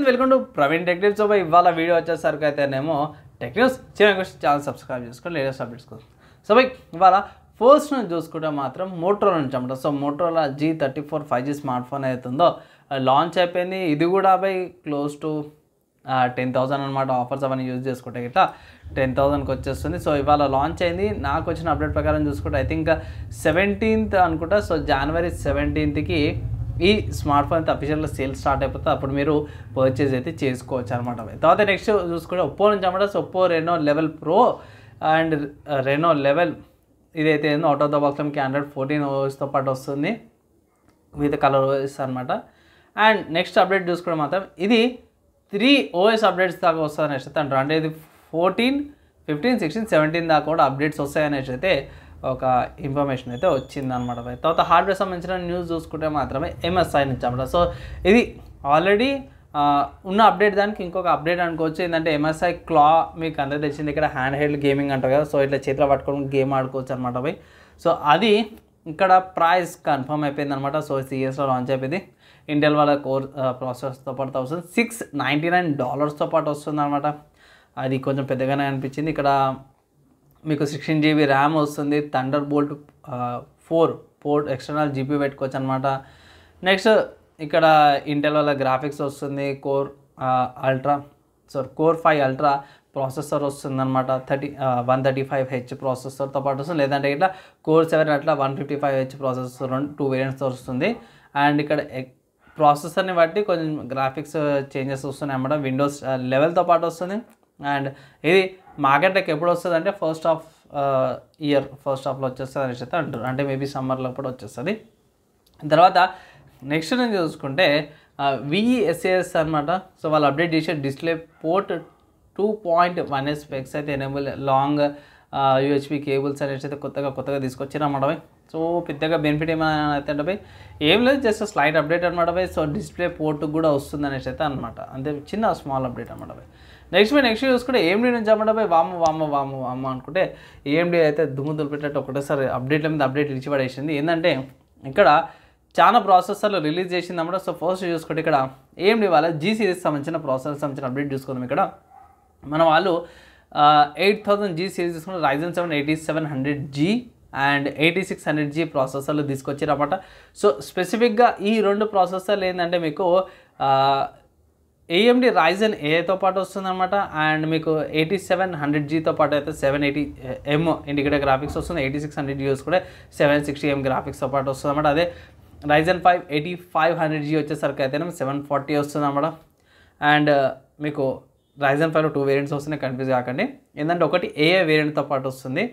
Welcome to Praveen tech tips. ఇవాళ video వచ్చేసరికి అయితేనేమో టెక్ న్యూస్ ఛానల్ సబ్స్క్రైబ్ చేసుకొని లేటెస్ట్ అప్డేట్స్ కోసం. సో ఇవాళ ఫస్ట్ నుంచి చూసుకుంటే మాత్రం మోటరోలా నుంచి అన్నమాట. So Motorola G34 5G smart phone అవుతుందో లాంచ్ అయిపోయింది. ఇది కూడా క్లోజ్ టు 10,000 అనమాట. ఆఫర్స్ అవన్నీ యూజ్ చేసుకుంటే ఇట్లా 10,000కి వచ్చేస్తుంది. సో ఇవాళ లాంచ్ అయింది. నాకు వచ్చిన అప్డేట్ ప్రకారం చూసుకుంటే ఐ థింక్ 17th అనుకుంటా. సో January 17th ఈ స్మార్ట్ ఫోన్ అయితే అఫీషియల్గా సేల్ స్టార్ట్ అయిపోతుంది. అప్పుడు మీరు పర్చేజ్ అయితే చేసుకోవచ్చు అనమాట. తర్వాత నెక్స్ట్ చూసుకుంటే ఒప్పో నుంచి అన్నమాట. So Oppo Reno 11 Pro and Reno 11 ఇదైతే ఏందో అవుట్ ఆఫ్ ద బాక్స్ మనకి Android 14 OSతో పాటు వస్తుంది విత్ కలర్ OS అనమాట. అండ్ నెక్స్ట్ అప్డేట్ చూసుకుంటే మాత్రం ఇది 3 OS అప్డేట్స్ దాకా వస్తుంది అనేసి అయితే అంటారు. అంటే ఇది 14, 15, 16, 17 దాకా కూడా అప్డేట్స్ వస్తాయనేసి అయితే ఒక ఇన్ఫర్మేషన్ అయితే వచ్చిందనమాట. తర్వాత హార్డ్వేర్ సంబంధించిన న్యూస్ చూసుకుంటే మాత్రమే MSI నుంచి అన్నమాట. సో ఇది ఆల్రెడీ ఉన్న అప్డేట్ దానికి ఇంకొక అప్డేట్ అనుకోవచ్చు. ఏంటంటే MSI క్లా మీకు అందరూ తెలిసింది ఇక్కడ హ్యాండ్ హెల్డ్ గేమింగ్ అంటారు కదా. సో ఇట్లా చేతిలో పట్టుకొని గేమ్ ఆడుకోవచ్చు అనమాట. సో అది ఇక్కడ ప్రైస్ కన్ఫర్మ్ అయిపోయింది అనమాట. సో CESలో లాంచ్ అయిపోయింది. ఇంటెల్ వాళ్ళ కోర్ ప్రాసెసర్తో పాటు $699 పాటు వస్తుంది అనమాట. అది కొంచెం పెద్దగానే అనిపించింది. ఇక్కడ మీకు 16 GB ర్యామ్ వస్తుంది. థండర్బోల్ట్ 4 పోర్ట్ ఎక్స్టర్నల్ GPU పెట్టుకోవచ్చు అనమాట. నెక్స్ట్ ఇక్కడ ఇంటెల్ వాళ్ళ గ్రాఫిక్స్ వస్తుంది. కోర్ 5 అల్ట్రా ప్రాసెసర్ వస్తుంది అనమాట. 135H ప్రాసెసర్తో పాటు వస్తుంది. లేదంటే ఇట్లా కోర్ 7 అట్లా 155H ప్రాసెసర్ 2 వేరియంట్స్తో వస్తుంది. అండ్ ఇక్కడ ప్రాసెసర్ని బట్టి కొంచెం గ్రాఫిక్స్ చేంజెస్ వస్తున్నాయి అన్నమాట. విండోస్ 11తో పాటు వస్తుంది. అండ్ ఇది మార్కెట్లోకి ఎప్పుడు వస్తుంది అంటే ఫస్ట్ హాఫ్లో వచ్చేస్తుంది అనేసి అయితే అంటారు. అంటే మేబీ సమ్మర్లో కూడా వచ్చేస్తుంది. తర్వాత నెక్స్ట్ నుంచి చూసుకుంటే VESAS అనమాట. సో వాళ్ళు అప్డేట్ చేసే డిస్ప్లే పోర్ట్ 2.1S స్పెక్స్ అయితే ఎనేబుల్ లాంగ్ USB కేబుల్స్ అనేసి అయితే కొత్తగా తీసుకొచ్చారన్నమాట. సో పెద్దగా బెనిఫిట్ ఏమైనా అయితే అంటే ఏం లేదు, జస్ట్ స్లైట్ అప్డేట్ అనమాట. సో డిస్ప్లే పోర్ట్ కూడా వస్తుంది అనేసి అయితే అనమాట. అంతే చిన్న స్మాల్ అప్డేట్ అనమాట. నెక్స్ట్ చూసుకుంటే AMD నుంచి అన్నమాట. వామ్మ అనుకుంటే AMD అయితే దుమ్ము దులిపెట్టేట్టు ఒకటేసారి అప్డేట్ల మీద అప్డేట్ ఇచ్చి పడేసింది. ఏంటంటే ఇక్కడ చాలా ప్రాసెసర్లు రిలీజ్ చేసింది అన్నమాట. సో ఫస్ట్ చూసుకుంటే ఇక్కడ AMD వాళ్ళ G సిరీస్ సంబంధించిన ప్రాసెసర్ సంబంధించిన అప్డేట్ చూసుకుందాం. ఇక్కడ మన వాళ్ళు 8000 G సిరీస్ తీసుకుంటే Ryzen 7 8700G అండ్ 8600G ప్రాసెసర్లు తీసుకొచ్చారన్నమాట. సో స్పెసిఫిక్గా ఈ రెండు ప్రాసెసర్లు ఏంటంటే మీకు AMD Ryzen AIతో పాటు వస్తుందన్నమాట. అండ్ మీకు 8700Gతో పాటు అయితే 780M ఇండికేటర్ గ్రాఫిక్స్ వస్తుంది. 8600G కూడా 760M గ్రాఫిక్స్తో పాటు వస్తుంది అన్నమాట. అదే Ryzen 5 8500G వచ్చేసరికి అయితే 740 వస్తుంది అన్నమాట. అండ్ మీకు Ryzen 5లో 2 వేరియంట్స్ వస్తున్నాయి, కన్ఫ్యూజ్ కాకండి. ఏంటంటే ఒకటి AI వేరియంట్తో పాటు వస్తుంది.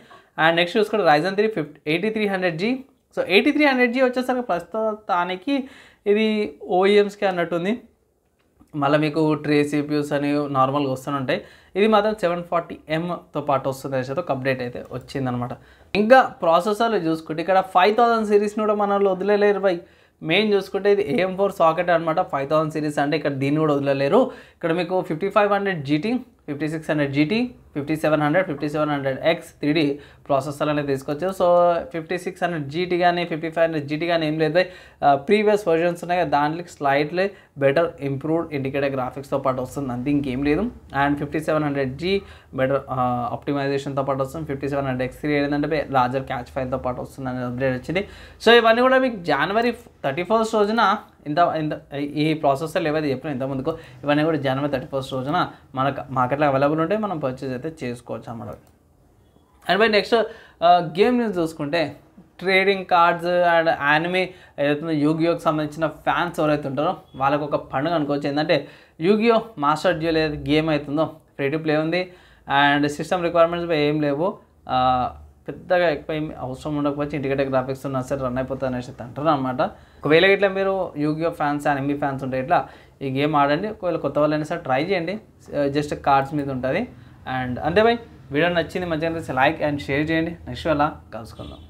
అండ్ నెక్స్ట్ చూసుకుంటే Ryzen 3 8300G. సో 8300G వచ్చేసరికి ప్రస్తుతానికి ఇది OEMస్కి అన్నట్టుంది. మళ్ళీ మీకు ట్రే CPUs అని నార్మల్గా వస్తుంటాయి. ఇది మాత్రం 740Mతో పాటు వస్తుంది అనేసి ఒక అప్డేట్ అయితే వచ్చిందనమాట. ఇంకా ప్రాసెసర్లు చూసుకుంటే ఇక్కడ 5000 సిరీస్ని కూడా మన వాళ్ళు వదిలేలేరు మెయిన్ చూసుకుంటే ఇది AM4 సాకెట్ అనమాట. 5000 సిరీస్ అంటే ఇక్కడ దీన్ని కూడా వదిలేలేరు. ఇక్కడ మీకు 5500 GT, 5600 GT, 5700, 5700X 3D processor అనేది తీసుకొచ్చారు. సో 5600 GT కానీ 5500 GT కానీ ఏం లేదు, ప్రీవియస్ వర్జన్స్ ఉన్నాయి కదా, దాంట్లో స్లైట్లీ బెటర్ ఇంప్రూవ్డ్ ఇండికేటర్ గ్రాఫిక్స్తో పాటు వస్తుంది, అంతే ఇంకేం లేదు. అండ్ 5700G బెటర్ ఆప్టిమైజేషన్తో పాటు వస్తుంది. 5700X 3 ఏంటంటే లార్జర్ క్యాచ్ ఫైల్తో పాటు వస్తుంది అనేది అప్డేట్ వచ్చింది. సో ఇవన్నీ కూడా మీకు January 31st రోజున ఈ ప్రాసెసర్లు ఏవైతే చెప్పినా ఇంతకుముందుకు ఇవన్నీ కూడా January 31st రోజున మనకు మార్కెట్లో అవైలబుల్ ఉంటాయి, మనం పర్చేజ్ అయితే చేసుకోవచ్చు అన్నమాట. అండ్ నెక్స్ట్ గేమ్ న్యూస్ చూసుకుంటే ట్రేడింగ్ కార్డ్స్ అండ్ యానిమే ఏదైతే యూగియోకి సంబంధించిన ఫ్యాన్స్ ఎవరైతే ఉంటారో వాళ్ళకు ఒక పండుగ అనుకోవచ్చు. ఏంటంటే యూగియో మాస్టర్ డ్యూయల్ ఏదైతే గేమ్ అవుతుందో ఫ్రీ టు ప్లే ఉంది. అండ్ సిస్టమ్ రిక్వైర్మెంట్స్ ఏం లేవు, పెద్దగా ఎక్కువ ఏమి అవసరం ఉండకపోవచ్చు, ఇండికేటర్ గ్రాఫిక్స్ ఉన్నా సరే రన్ అయిపోతుంది అనేసి అంటారు అనమాట. ఒకవేళ ఇట్లా మీరు యూగియో ఫ్యాన్స్ యానిమే ఫ్యాన్స్ ఉంటే ఇట్లా ఈ గేమ్ ఆడండి. ఒకవేళ కొత్త వాళ్ళైనా సరే ట్రై చేయండి, జస్ట్ కార్డ్స్ మీద ఉంటుంది. అండ్ అంతే వీడియో నచ్చింది మంచిగా లైక్ అండ్ షేర్ చేయండి. నెక్స్ట్ అలా కలుసుకుందాం.